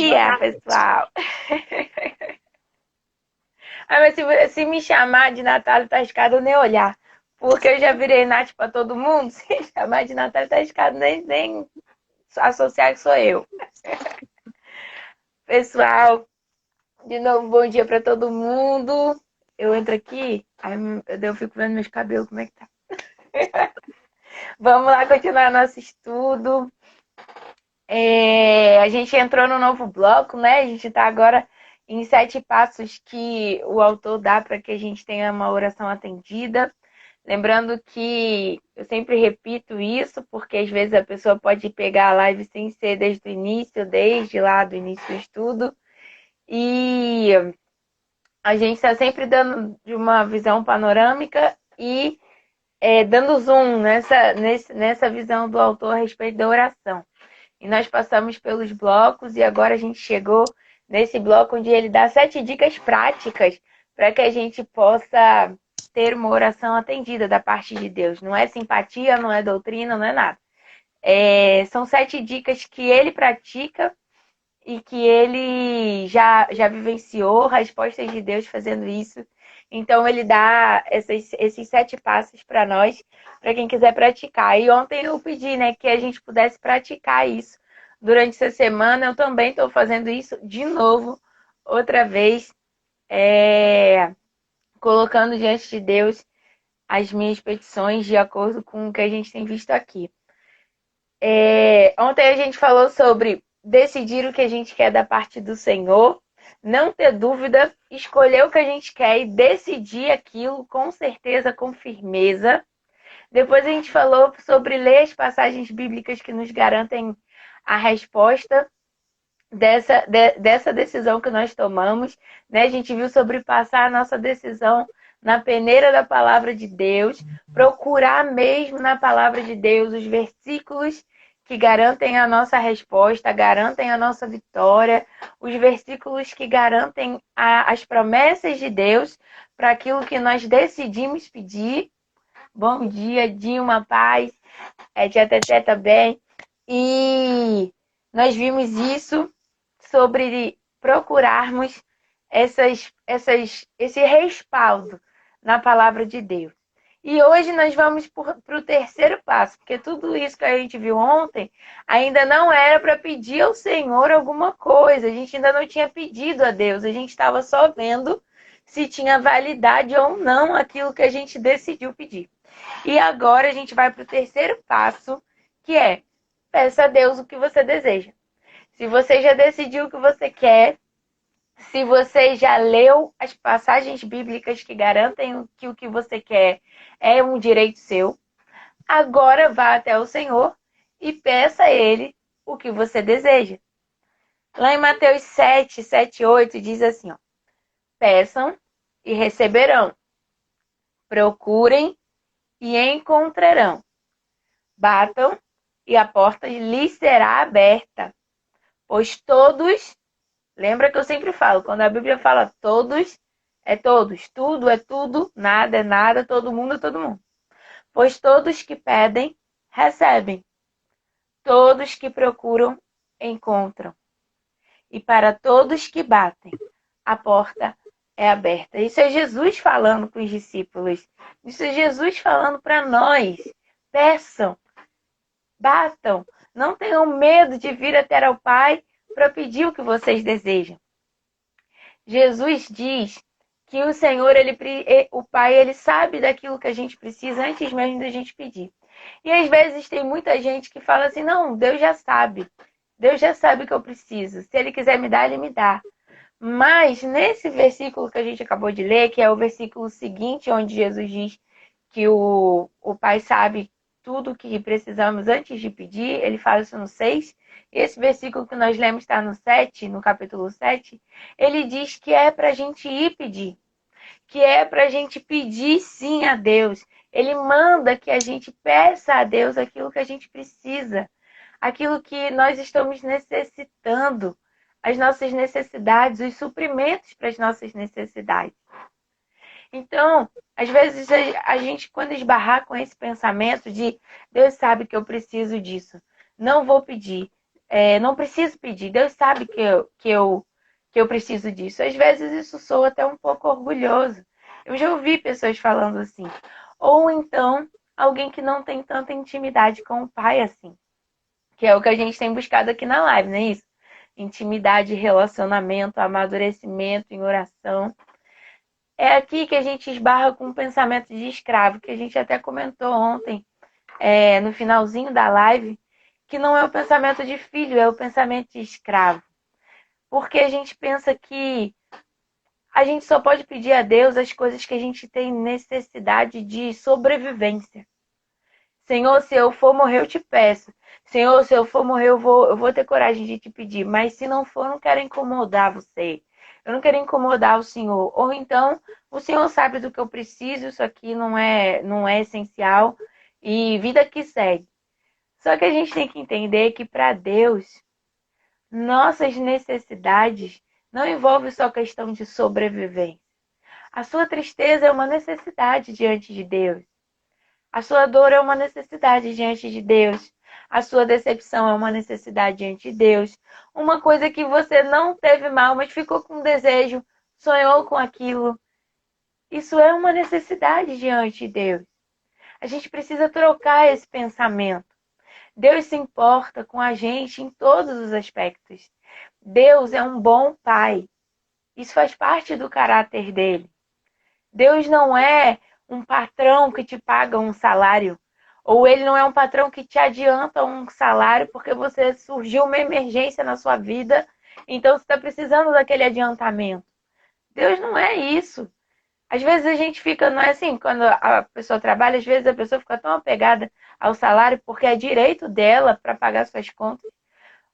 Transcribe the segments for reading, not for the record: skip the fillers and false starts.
dia, pessoal! Ah, mas se me chamar de Natália Tascado, eu nem olhar. Porque eu já virei Nath pra todo mundo. Se chamar de Natália Tascado, nem associar que sou eu. Pessoal, de novo, bom dia pra todo mundo. Eu entro aqui, aí eu fico vendo meus cabelos, como é que tá. Vamos lá continuar nosso estudo. A gente entrou no novo bloco, né? A gente está agora em 7 passos que o autor dá para que a gente tenha uma oração atendida. Lembrando que eu sempre repito isso, porque às vezes a pessoa pode pegar a live sem ser desde o início, desde lá do início do estudo. E a gente está sempre dando de uma visão panorâmica e dando zoom nessa visão do autor a respeito da oração. E nós passamos pelos blocos e agora a gente chegou nesse bloco onde ele dá 7 dicas práticas para que a gente possa ter uma oração atendida da parte de Deus. Não é simpatia, não é doutrina, não é nada. São 7 dicas que ele pratica e que ele já vivenciou respostas de Deus fazendo isso. Então ele dá esses 7 passos para nós, para quem quiser praticar. E ontem eu pedi, né, que a gente pudesse praticar isso durante essa semana. Eu também estou fazendo isso de novo, outra vez, colocando diante de Deus as minhas petições de acordo com o que a gente tem visto aqui. Ontem a gente falou sobre decidir o que a gente quer da parte do Senhor, não ter dúvida, escolher o que a gente quer e decidir aquilo com certeza, com firmeza. Depois a gente falou sobre ler as passagens bíblicas que nos garantem a resposta dessa decisão que nós tomamos, né? A gente viu sobre passar a nossa decisão na peneira da palavra de Deus, procurar mesmo na palavra de Deus os versículos que garantem a nossa resposta, garantem a nossa vitória, os versículos que garantem as promessas de Deus para aquilo que nós decidimos pedir. Bom dia, Dilma, paz, tia Teté também. E nós vimos isso sobre procurarmos esse respaldo na palavra de Deus. E hoje nós vamos para o terceiro passo, porque tudo isso que a gente viu ontem ainda não era para pedir ao Senhor alguma coisa. A gente ainda não tinha pedido a Deus, a gente estava só vendo se tinha validade ou não aquilo que a gente decidiu pedir. E agora a gente vai para o terceiro passo, que é peça a Deus o que você deseja. Se você já decidiu o que você quer, se você já leu as passagens bíblicas que garantem que o que você quer é um direito seu, agora vá até o Senhor e peça a Ele o que você deseja. Lá em Mateus 7, 8 diz assim, ó, peçam e receberão, procurem e encontrarão, batam e a porta lhes será aberta. Pois todos, lembra que eu sempre falo, quando a Bíblia fala todos, é todos, tudo é tudo, nada é nada, todo mundo é todo mundo. Pois todos que pedem, recebem. Todos que procuram, encontram. E para todos que batem, a porta é aberta. Isso é Jesus falando com os discípulos. Isso é Jesus falando para nós. Peçam, batam, não tenham medo de vir até ao Pai para pedir o que vocês desejam. Jesus diz que o Senhor, o Pai, ele sabe daquilo que a gente precisa antes mesmo da gente pedir. E às vezes tem muita gente que fala assim, não, Deus já sabe. Deus já sabe o que eu preciso. Se Ele quiser me dar, Ele me dá. Mas nesse versículo que a gente acabou de ler, que é o versículo seguinte, onde Jesus diz que o Pai sabe tudo o que precisamos antes de pedir, ele fala isso no 6. Esse versículo que nós lemos está no 7, no capítulo 7. Ele diz que é para a gente ir pedir, que é para a gente pedir sim a Deus. Ele manda que a gente peça a Deus aquilo que a gente precisa, aquilo que nós estamos necessitando, as nossas necessidades, os suprimentos para as nossas necessidades. Então, às vezes a gente, quando esbarrar com esse pensamento de Deus sabe que eu preciso disso, não vou pedir, não preciso pedir. Deus sabe que eu preciso disso. Às vezes isso soa até um pouco orgulhoso. Eu já ouvi pessoas falando assim. Ou então, alguém que não tem tanta intimidade com o pai assim. Que é o que a gente tem buscado aqui na live, não é isso? Intimidade, relacionamento, amadurecimento em oração. É aqui que a gente esbarra com o pensamento de escravo, que a gente até comentou ontem, no finalzinho da live, que não é o pensamento de filho, é o pensamento de escravo. Porque a gente pensa que a gente só pode pedir a Deus as coisas que a gente tem necessidade de sobrevivência. Senhor, se eu for morrer, eu te peço. Senhor, se eu for morrer, eu vou ter coragem de te pedir. Mas se não for, eu não quero incomodar você. Eu não quero incomodar o Senhor. Ou então, o Senhor sabe do que eu preciso, isso aqui não é essencial. E vida que segue. Só que a gente tem que entender que para Deus, nossas necessidades não envolvem só questão de sobrevivência. A sua tristeza é uma necessidade diante de Deus. A sua dor é uma necessidade diante de Deus. A sua decepção é uma necessidade diante de Deus. Uma coisa que você não teve mal, mas ficou com desejo, sonhou com aquilo. Isso é uma necessidade diante de Deus. A gente precisa trocar esse pensamento. Deus se importa com a gente em todos os aspectos. Deus é um bom pai. Isso faz parte do caráter dele. Deus não é um patrão que te paga um salário. Ou ele não é um patrão que te adianta um salário porque você surgiu uma emergência na sua vida, então você está precisando daquele adiantamento. Deus não é isso. Às vezes a gente fica, não é assim, quando a pessoa trabalha, às vezes a pessoa fica tão apegada ao salário porque é direito dela para pagar suas contas.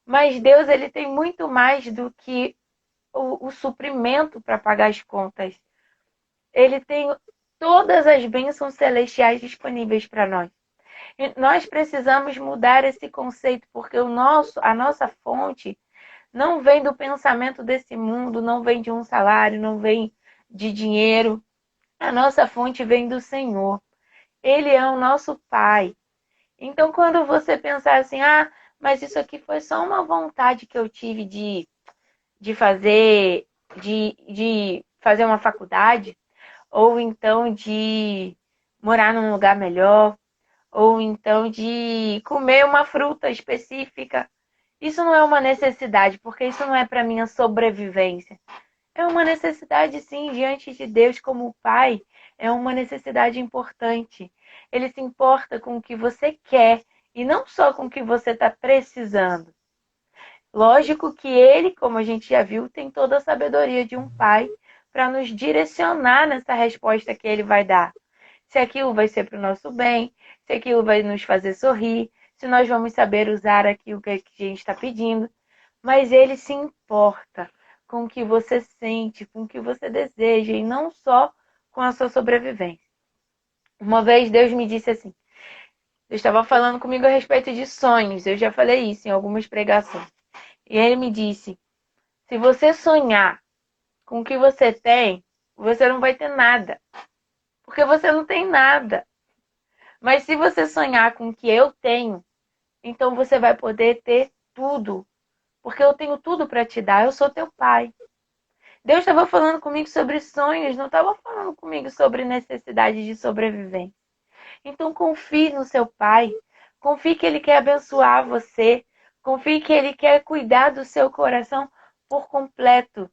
Mas Deus, ele tem muito mais do que o suprimento para pagar as contas. Ele tem todas as bênçãos celestiais disponíveis para nós. E nós precisamos mudar esse conceito, porque a nossa fonte não vem do pensamento desse mundo, não vem de um salário, não vem de dinheiro. A nossa fonte vem do Senhor. Ele é o nosso Pai. Então, quando você pensar assim, mas isso aqui foi só uma vontade que eu tive de fazer, de fazer uma faculdade, ou então de morar num lugar melhor, ou então de comer uma fruta específica. Isso não é uma necessidade, porque isso não é para minha sobrevivência. É uma necessidade, sim, diante de Deus como Pai. É uma necessidade importante. Ele se importa com o que você quer e não só com o que você está precisando. Lógico que ele, como a gente já viu, tem toda a sabedoria de um pai para nos direcionar nessa resposta que ele vai dar. Se aquilo vai ser para o nosso bem, se aquilo vai nos fazer sorrir, se nós vamos saber usar aquilo que a gente está pedindo. Mas ele se importa com o que você sente, com o que você deseja e não só com a sua sobrevivência. Uma vez Deus me disse assim, Deus estava falando comigo a respeito de sonhos, eu já falei isso em algumas pregações. E ele me disse, se você sonhar com o que você tem, você não vai ter nada. Porque você não tem nada. Mas se você sonhar com o que eu tenho, então você vai poder ter tudo. Porque eu tenho tudo para te dar, eu sou teu pai. Deus estava falando comigo sobre sonhos, não estava falando comigo sobre necessidade de sobrevivência. Então confie no seu pai. Confie que ele quer abençoar você. Confie que ele quer cuidar do seu coração por completo.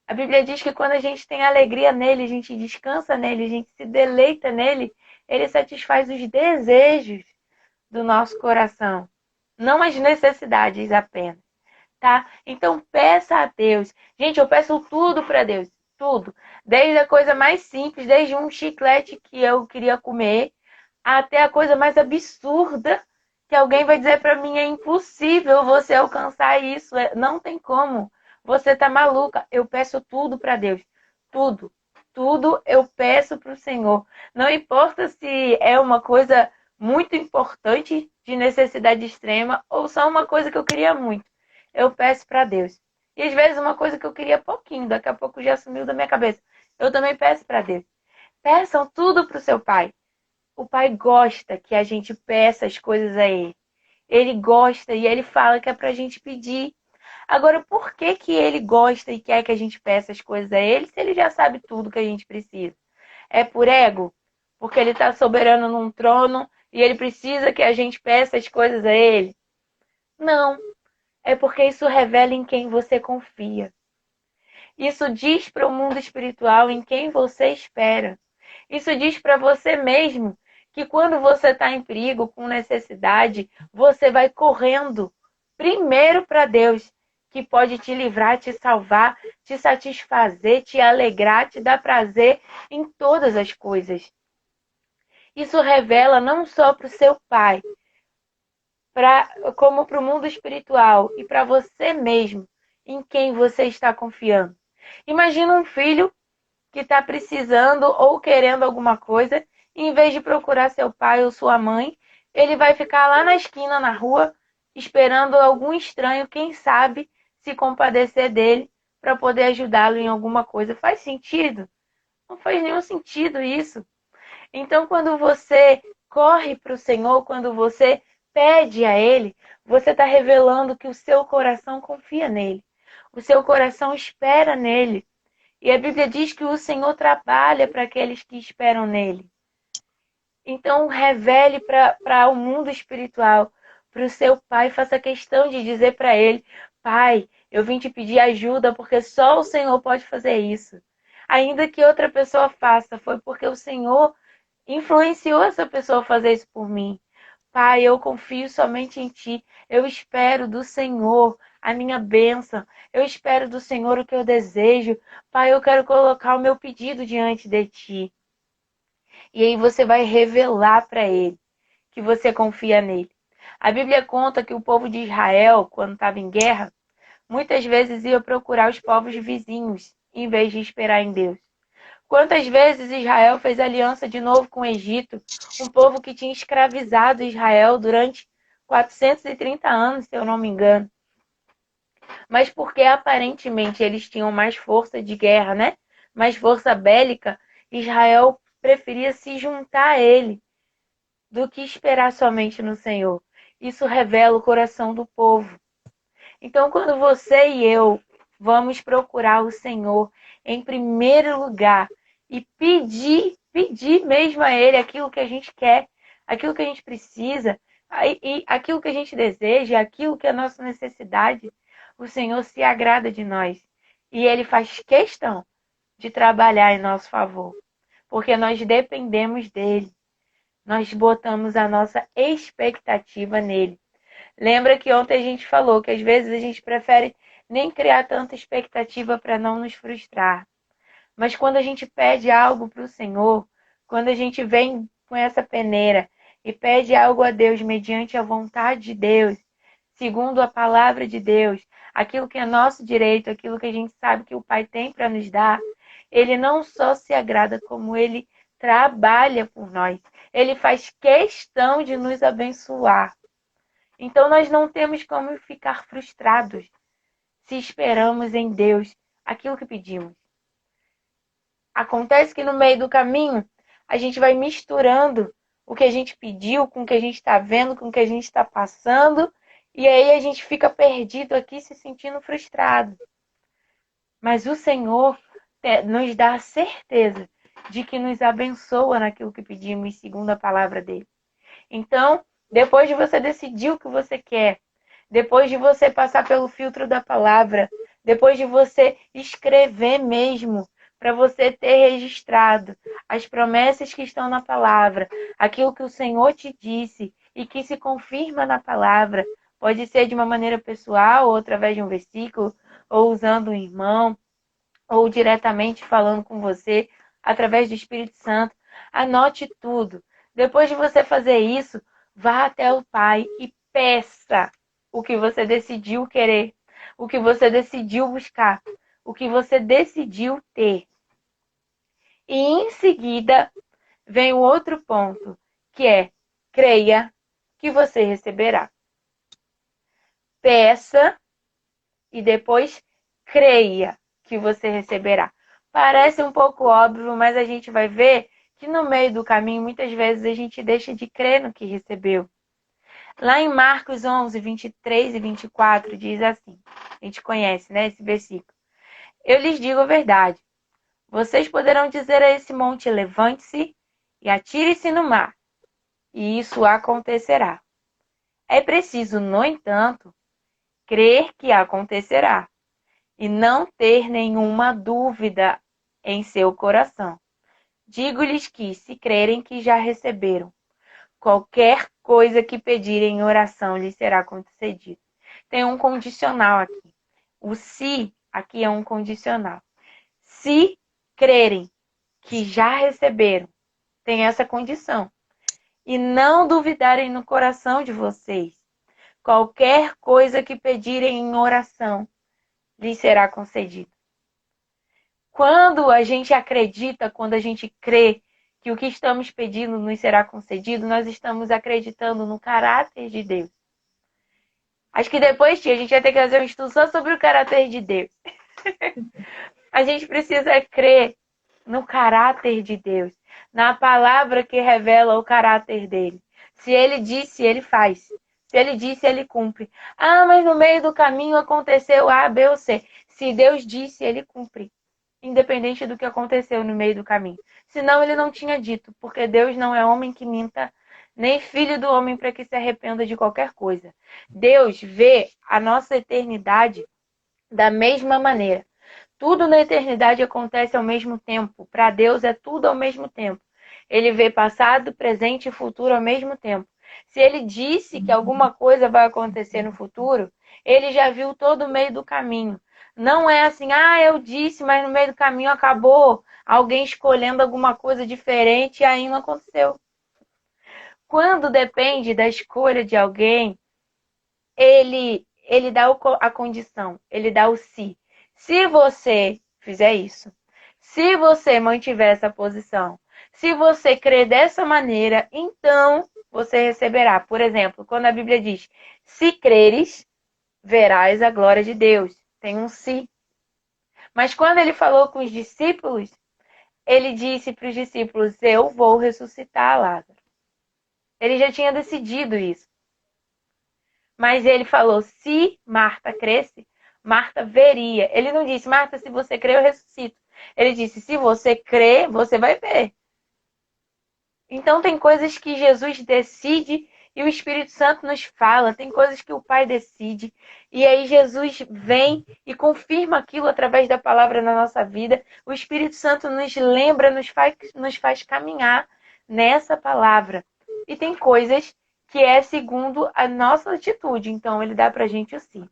A Bíblia diz que quando a gente tem alegria nele, a gente descansa nele, a gente se deleita nele, ele satisfaz os desejos do nosso coração, não as necessidades apenas, tá? Então peça a Deus. Gente, eu peço tudo para Deus, tudo. Desde a coisa mais simples, desde um chiclete que eu queria comer, até a coisa mais absurda que alguém vai dizer para mim, é impossível você alcançar isso, não tem como. Você tá maluca. Eu peço tudo para Deus. Tudo. Tudo eu peço para o Senhor. Não importa se é uma coisa muito importante, de necessidade extrema, ou só uma coisa que eu queria muito. Eu peço para Deus. E às vezes uma coisa que eu queria pouquinho, daqui a pouco já sumiu da minha cabeça. Eu também peço para Deus. Peçam tudo para o seu Pai. O Pai gosta que a gente peça as coisas a Ele. Ele gosta e ele fala que é pra gente pedir. Agora, por que que ele gosta e quer que a gente peça as coisas a ele se ele já sabe tudo que a gente precisa? É por ego? Porque ele está soberano num trono e ele precisa que a gente peça as coisas a ele? Não, é porque isso revela em quem você confia. Isso diz para o mundo espiritual em quem você espera. Isso diz para você mesmo que quando você está em perigo, com necessidade, você vai correndo primeiro para Deus, que pode te livrar, te salvar, te satisfazer, te alegrar, te dar prazer em todas as coisas. Isso revela não só para o seu pai, como para o mundo espiritual e para você mesmo, em quem você está confiando. Imagina um filho que está precisando ou querendo alguma coisa, e em vez de procurar seu pai ou sua mãe, ele vai ficar lá na esquina, na rua, esperando algum estranho, quem sabe, se compadecer dele para poder ajudá-lo em alguma coisa. Faz sentido? Não faz nenhum sentido isso. Então, quando você corre para o Senhor, quando você pede a Ele, você está revelando que o seu coração confia nele. O seu coração espera nele. E a Bíblia diz que o Senhor trabalha para aqueles que esperam nele. Então, revele para o mundo espiritual, para o seu pai, faça questão de dizer para ele: Pai, eu vim te pedir ajuda porque só o Senhor pode fazer isso. Ainda que outra pessoa faça, foi porque o Senhor influenciou essa pessoa a fazer isso por mim. Pai, eu confio somente em Ti. Eu espero do Senhor a minha bênção. Eu espero do Senhor o que eu desejo. Pai, eu quero colocar o meu pedido diante de Ti. E aí você vai revelar para Ele que você confia nele. A Bíblia conta que o povo de Israel, quando estava em guerra, muitas vezes ia procurar os povos vizinhos, em vez de esperar em Deus. Quantas vezes Israel fez aliança de novo com o Egito, um povo que tinha escravizado Israel durante 430 anos, se eu não me engano. Mas porque aparentemente eles tinham mais força de guerra, né? Mais força bélica, Israel preferia se juntar a ele do que esperar somente no Senhor. Isso revela o coração do povo. Então, quando você e eu vamos procurar o Senhor em primeiro lugar e pedir mesmo a Ele aquilo que a gente quer, aquilo que a gente precisa, e aquilo que a gente deseja, aquilo que é a nossa necessidade, o Senhor se agrada de nós. E Ele faz questão de trabalhar em nosso favor, porque nós dependemos dEle. Nós botamos a nossa expectativa nele. Lembra que ontem a gente falou que às vezes a gente prefere nem criar tanta expectativa para não nos frustrar. Mas quando a gente pede algo para o Senhor, quando a gente vem com essa peneira e pede algo a Deus mediante a vontade de Deus, segundo a palavra de Deus, aquilo que é nosso direito, aquilo que a gente sabe que o Pai tem para nos dar, Ele não só se agrada, como Ele trabalha por nós. Ele faz questão de nos abençoar. Então nós não temos como ficar frustrados se esperamos em Deus aquilo que pedimos. Acontece que no meio do caminho a gente vai misturando o que a gente pediu com o que a gente está vendo, com o que a gente está passando, e aí a gente fica perdido aqui se sentindo frustrado. Mas o Senhor nos dá a certeza de que nos abençoa naquilo que pedimos, segundo a palavra dele. Então, depois de você decidir o que você quer, depois de você passar pelo filtro da palavra, depois de você escrever mesmo, para você ter registrado as promessas que estão na palavra, aquilo que o Senhor te disse e que se confirma na palavra, pode ser de uma maneira pessoal, ou através de um versículo, ou usando um irmão, ou diretamente falando com você, através do Espírito Santo. Anote tudo. Depois de você fazer isso, vá até o Pai e peça o que você decidiu querer, o que você decidiu buscar, o que você decidiu ter. E em seguida vem o outro ponto, que é: creia que você receberá. Peça e depois creia que você receberá. Parece um pouco óbvio, mas a gente vai ver que no meio do caminho, muitas vezes a gente deixa de crer no que recebeu. Lá em Marcos 11, 23 e 24, diz assim. A gente conhece, né, esse versículo. Eu lhes digo a verdade. Vocês poderão dizer a esse monte, levante-se e atire-se no mar. E isso acontecerá. É preciso, no entanto, crer que acontecerá. E não ter nenhuma dúvida em seu coração. Digo-lhes que, se crerem que já receberam, qualquer coisa que pedirem em oração lhes será concedido. Tem um condicional aqui. O se aqui é um condicional. Se crerem que já receberam, tem essa condição. E não duvidarem no coração de vocês. Qualquer coisa que pedirem em oração lhes será concedido. Quando a gente acredita, quando a gente crê que o que estamos pedindo nos será concedido, nós estamos acreditando no caráter de Deus. Acho que depois, tia, a gente vai ter que fazer um estudo só sobre o caráter de Deus. A gente precisa crer no caráter de Deus, na palavra que revela o caráter dele. Se ele disse, ele faz. Se ele disse, ele cumpre. Ah, mas no meio do caminho aconteceu A, B ou C. Se Deus disse, ele cumpre. Independente do que aconteceu no meio do caminho. Senão ele não tinha dito, porque Deus não é homem que minta, nem filho do homem para que se arrependa de qualquer coisa. Deus vê a nossa eternidade da mesma maneira. Tudo na eternidade acontece ao mesmo tempo. Para Deus é tudo ao mesmo tempo. Ele vê passado, presente e futuro ao mesmo tempo. Se ele disse que alguma coisa vai acontecer no futuro, ele já viu todo o meio do caminho. Não é assim, eu disse, mas no meio do caminho acabou alguém escolhendo alguma coisa diferente e aí não aconteceu. Quando depende da escolha de alguém, ele dá a condição, ele dá o se. Se você fizer isso, se você mantiver essa posição, se você crer dessa maneira, então você receberá. Por exemplo, quando a Bíblia diz, se creres, verás a glória de Deus. Tem um se. Mas quando ele falou com os discípulos, ele disse para os discípulos, eu vou ressuscitar Lázaro. Ele já tinha decidido isso. Mas ele falou, se Marta cresce, Marta veria. Ele não disse, Marta, se você crer, eu ressuscito. Ele disse, se você crer, você vai ver. Então tem coisas que Jesus decide e o Espírito Santo nos fala. Tem coisas que o Pai decide. E aí Jesus vem e confirma aquilo através da palavra na nossa vida. O Espírito Santo nos lembra, nos faz caminhar nessa palavra. E tem coisas que é segundo a nossa atitude. Então, ele dá pra gente o sim.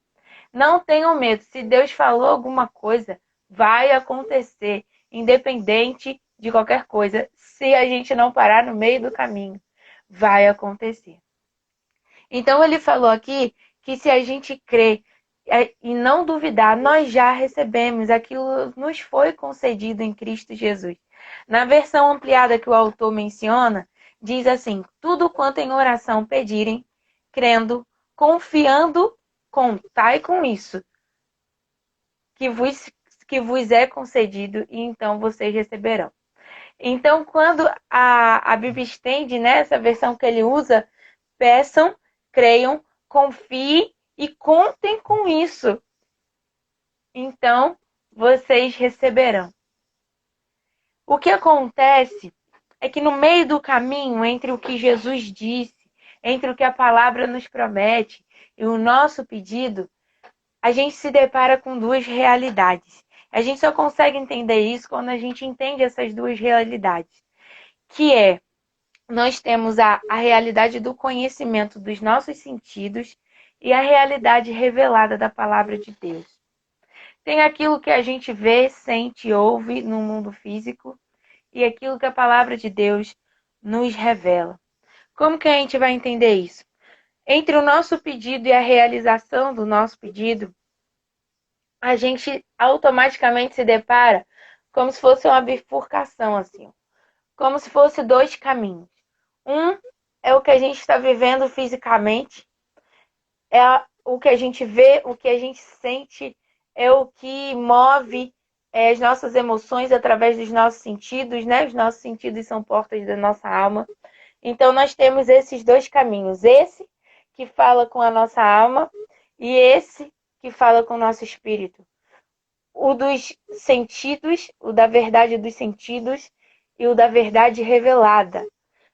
Não tenham medo. Se Deus falou alguma coisa, vai acontecer. Independente de qualquer coisa. Se a gente não parar no meio do caminho, vai acontecer. Então, ele falou aqui que se a gente crer e não duvidar, nós já recebemos. Aquilo nos foi concedido em Cristo Jesus. Na versão ampliada que o autor menciona, diz assim, tudo quanto em oração pedirem, crendo, confiando, contai com isso, que vos é concedido e então vocês receberão. Então, quando a Bíblia estende, nessa versão que ele usa, peçam, creiam, confiem e contem com isso. Então, vocês receberão. O que acontece é que no meio do caminho entre o que Jesus disse, entre o que a palavra nos promete e o nosso pedido, a gente se depara com duas realidades. A gente só consegue entender isso quando a gente entende essas duas realidades. Que é, nós temos a realidade do conhecimento dos nossos sentidos e a realidade revelada da palavra de Deus. Tem aquilo que a gente vê, sente e ouve no mundo físico e aquilo que a palavra de Deus nos revela. Como que a gente vai entender isso? Entre o nosso pedido e a realização do nosso pedido, a gente automaticamente se depara como se fosse uma bifurcação, assim, como se fosse dois caminhos. Um é o que a gente está vivendo fisicamente, é o que a gente vê, o que a gente sente, é o que move as nossas emoções através dos nossos sentidos, né? Os nossos sentidos são portas da nossa alma. Então, nós temos esses dois caminhos. Esse, que fala com a nossa alma e esse que fala com o nosso espírito. O dos sentidos, o da verdade dos sentidos e o da verdade revelada.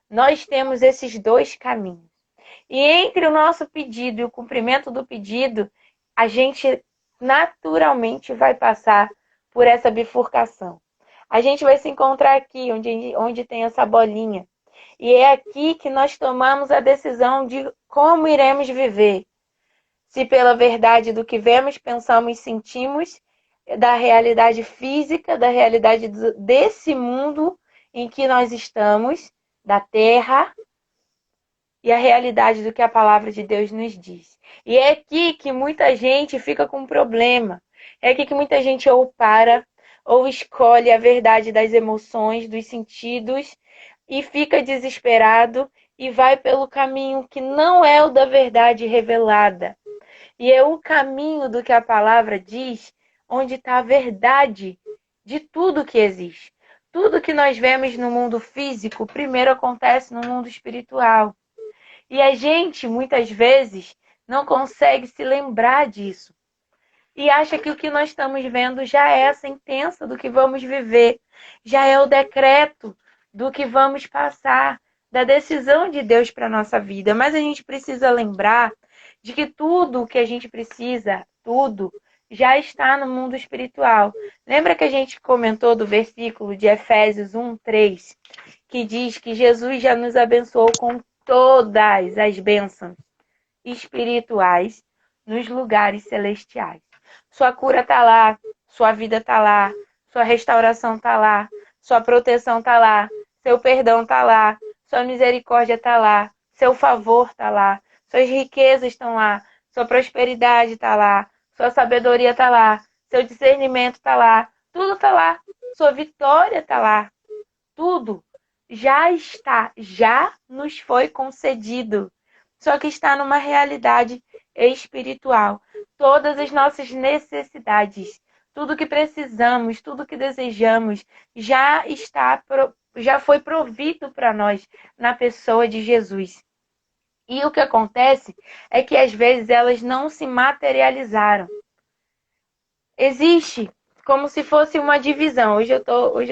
Nós temos esses dois caminhos. E entre o nosso pedido e o cumprimento do pedido, a gente naturalmente vai passar por essa bifurcação. A gente vai se encontrar aqui, onde tem essa bolinha. E é aqui que nós tomamos a decisão de como iremos viver. Se pela verdade do que vemos, pensamos e sentimos, da realidade física, da realidade desse mundo em que nós estamos, da Terra, e a realidade do que a palavra de Deus nos diz. E é aqui que muita gente fica com problema. É aqui que muita gente ou para, ou escolhe a verdade das emoções, dos sentidos, e fica desesperado e vai pelo caminho que não é o da verdade revelada. E é o caminho do que a palavra diz, onde está a verdade de tudo que existe. Tudo que nós vemos no mundo físico, primeiro acontece no mundo espiritual. E a gente, muitas vezes, não consegue se lembrar disso. E acha que o que nós estamos vendo já é a sentença do que vamos viver, já é o decreto do que vamos passar, da decisão de Deus para a nossa vida. Mas a gente precisa lembrar de que tudo o que a gente precisa, tudo, já está no mundo espiritual. Lembra que a gente comentou do versículo de Efésios 1:3, que diz que Jesus já nos abençoou com todas as bênçãos espirituais nos lugares celestiais. Sua cura está lá, sua vida está lá, sua restauração está lá, sua proteção está lá, seu perdão está lá, sua misericórdia está lá, seu favor está lá, suas riquezas estão lá, sua prosperidade está lá, sua sabedoria está lá, seu discernimento está lá, tudo está lá, sua vitória está lá, tudo já está, já nos foi concedido. Só que está numa realidade espiritual. Todas as nossas necessidades, tudo que precisamos, tudo que desejamos, já foi provido para nós na pessoa de Jesus. E o que acontece é que às vezes elas não se materializaram. Existe como se fosse uma divisão. Hoje eu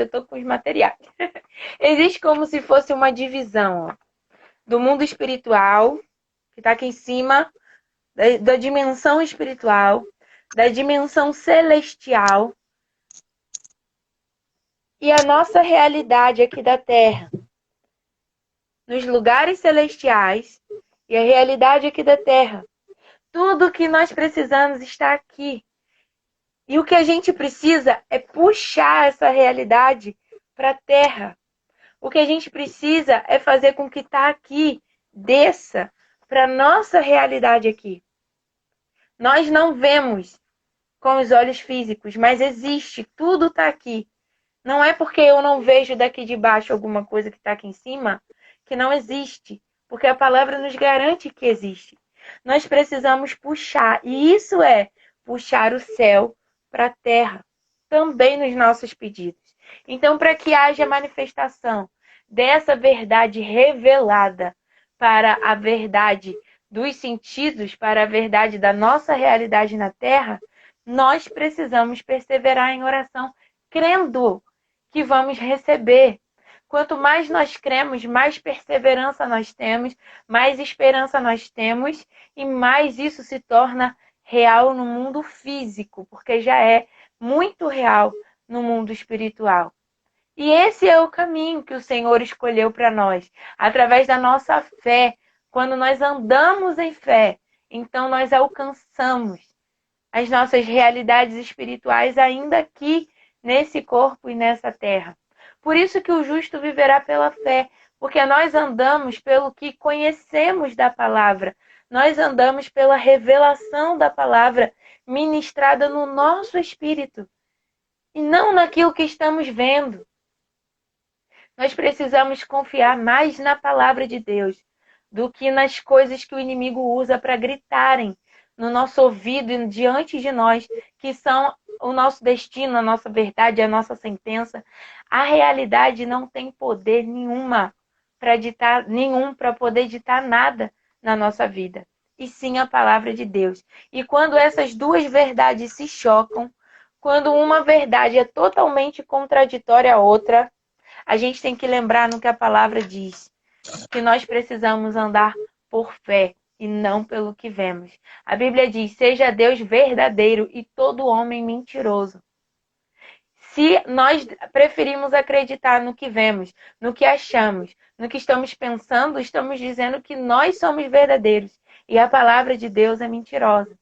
tô com os materiais. Existe como se fosse uma divisão, ó, do mundo espiritual, que está aqui em cima, da dimensão espiritual, da dimensão celestial, e a nossa realidade aqui da Terra, nos lugares celestiais, e a realidade aqui da Terra. Tudo que nós precisamos está aqui. E o que a gente precisa é puxar essa realidade para a Terra. O que a gente precisa é fazer com que está aqui desça para a nossa realidade aqui. Nós não vemos com os olhos físicos, mas existe, tudo está aqui. Não é porque eu não vejo daqui de baixo alguma coisa que está aqui em cima que não existe, porque a palavra nos garante que existe. Nós precisamos puxar, e isso é puxar o céu para a terra, também nos nossos pedidos. Então, para que haja manifestação dessa verdade revelada para a verdade dos sentidos, para a verdade da nossa realidade na terra, nós precisamos perseverar em oração, crendo que vamos receber. Quanto mais nós cremos, mais perseverança nós temos, mais esperança nós temos e mais isso se torna real no mundo físico, porque já é muito real no mundo espiritual. E esse é o caminho que o Senhor escolheu para nós, através da nossa fé. Quando nós andamos em fé, então nós alcançamos as nossas realidades espirituais ainda aqui nesse corpo e nessa terra. Por isso que o justo viverá pela fé, porque nós andamos pelo que conhecemos da palavra. Nós andamos pela revelação da palavra ministrada no nosso espírito e não naquilo que estamos vendo. Nós precisamos confiar mais na palavra de Deus do que nas coisas que o inimigo usa para gritarem no nosso ouvido e diante de nós, que são o nosso destino, a nossa verdade, a nossa sentença. A realidade não tem poder nenhuma para poder ditar nada na nossa vida. e sim a palavra de Deus. E quando essas duas verdades se chocam, quando uma verdade é totalmente contraditória à outra, a gente tem que lembrar no que a palavra diz, que nós precisamos andar por fé e não pelo que vemos. A Bíblia diz: seja Deus verdadeiro e todo homem mentiroso. Se nós preferimos acreditar no que vemos, no que achamos, no que estamos pensando, estamos dizendo que nós somos verdadeiros e a palavra de Deus é mentirosa.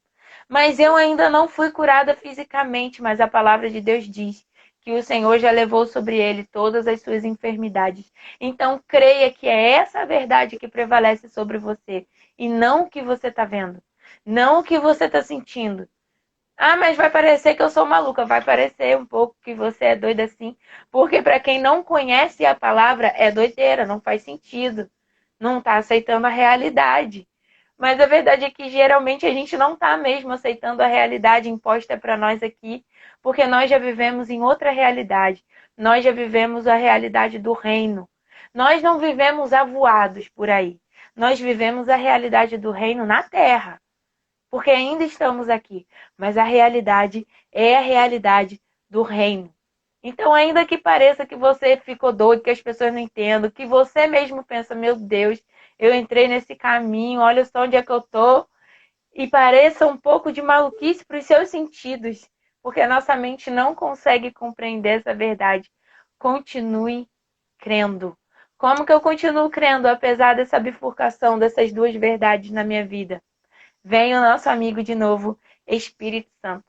Mas eu ainda não fui curada fisicamente, mas a palavra de Deus diz que o Senhor já levou sobre ele todas as suas enfermidades. Então, creia que é essa a verdade que prevalece sobre você e não o que você está vendo, não o que você está sentindo. Ah, mas vai parecer que eu sou maluca. Vai parecer um pouco que você é doida assim. Porque para quem não conhece a palavra, é doideira, não faz sentido. Não está aceitando a realidade. Mas a verdade é que geralmente a gente não está mesmo aceitando a realidade imposta para nós aqui, porque nós já vivemos em outra realidade. Nós já vivemos a realidade do reino. Nós não vivemos avoados por aí. Nós vivemos a realidade do reino na terra, porque ainda estamos aqui, mas a realidade é a realidade do reino. Então, ainda que pareça que você ficou doido, que as pessoas não entendam, que você mesmo pensa, meu Deus, eu entrei nesse caminho, olha só onde é que eu tô, e pareça um pouco de maluquice para os seus sentidos, porque a nossa mente não consegue compreender essa verdade. Continue crendo. Como que eu continuo crendo, apesar dessa bifurcação dessas duas verdades na minha vida? Vem o nosso amigo de novo, Espírito Santo.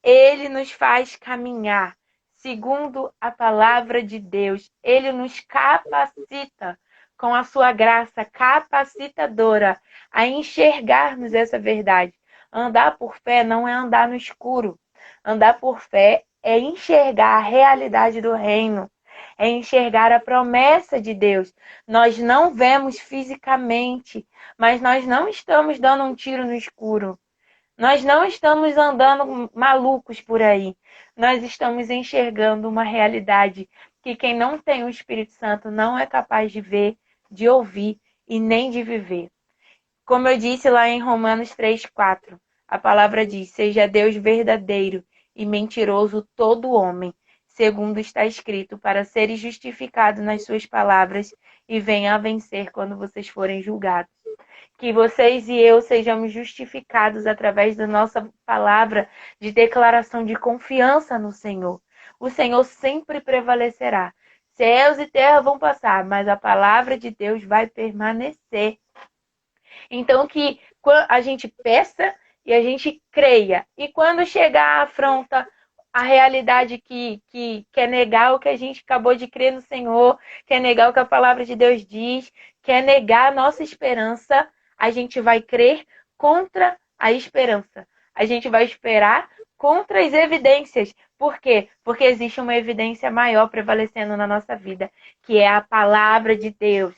Ele nos faz caminhar segundo a palavra de Deus. Ele nos capacita com a sua graça capacitadora a enxergarmos essa verdade. Andar por fé não é andar no escuro. Andar por fé é enxergar a realidade do reino, é enxergar a promessa de Deus. Nós não vemos fisicamente, mas nós não estamos dando um tiro no escuro. Nós não estamos andando malucos por aí. Nós estamos enxergando uma realidade que quem não tem o Espírito Santo não é capaz de ver, de ouvir e nem de viver. Como eu disse lá em Romanos 3:4, a palavra diz: seja Deus verdadeiro e mentiroso todo homem, segundo está escrito, para seres justificados nas suas palavras e venha a vencer quando vocês forem julgados. Que vocês e eu sejamos justificados através da nossa palavra de declaração de confiança no Senhor. O Senhor sempre prevalecerá. Céus e terra vão passar, mas a palavra de Deus vai permanecer. Então, que a gente peça e a gente creia. E quando chegar a afronta, a realidade que quer negar o que a gente acabou de crer no Senhor, quer negar o que a palavra de Deus diz, quer negar a nossa esperança, a gente vai crer contra a esperança. A gente vai esperar contra as evidências. Por quê? Porque existe uma evidência maior prevalecendo na nossa vida, que é a palavra de Deus.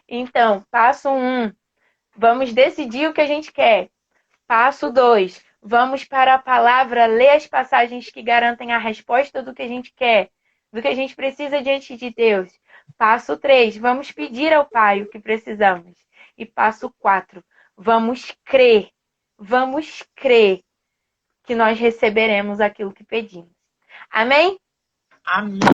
Então, passo 1, vamos decidir o que a gente quer. Passo 2, vamos para a palavra, ler as passagens que garantem a resposta do que a gente quer, do que a gente precisa diante de Deus. Passo 3, vamos pedir ao Pai o que precisamos. E passo 4, vamos crer que nós receberemos aquilo que pedimos. Amém? Amém.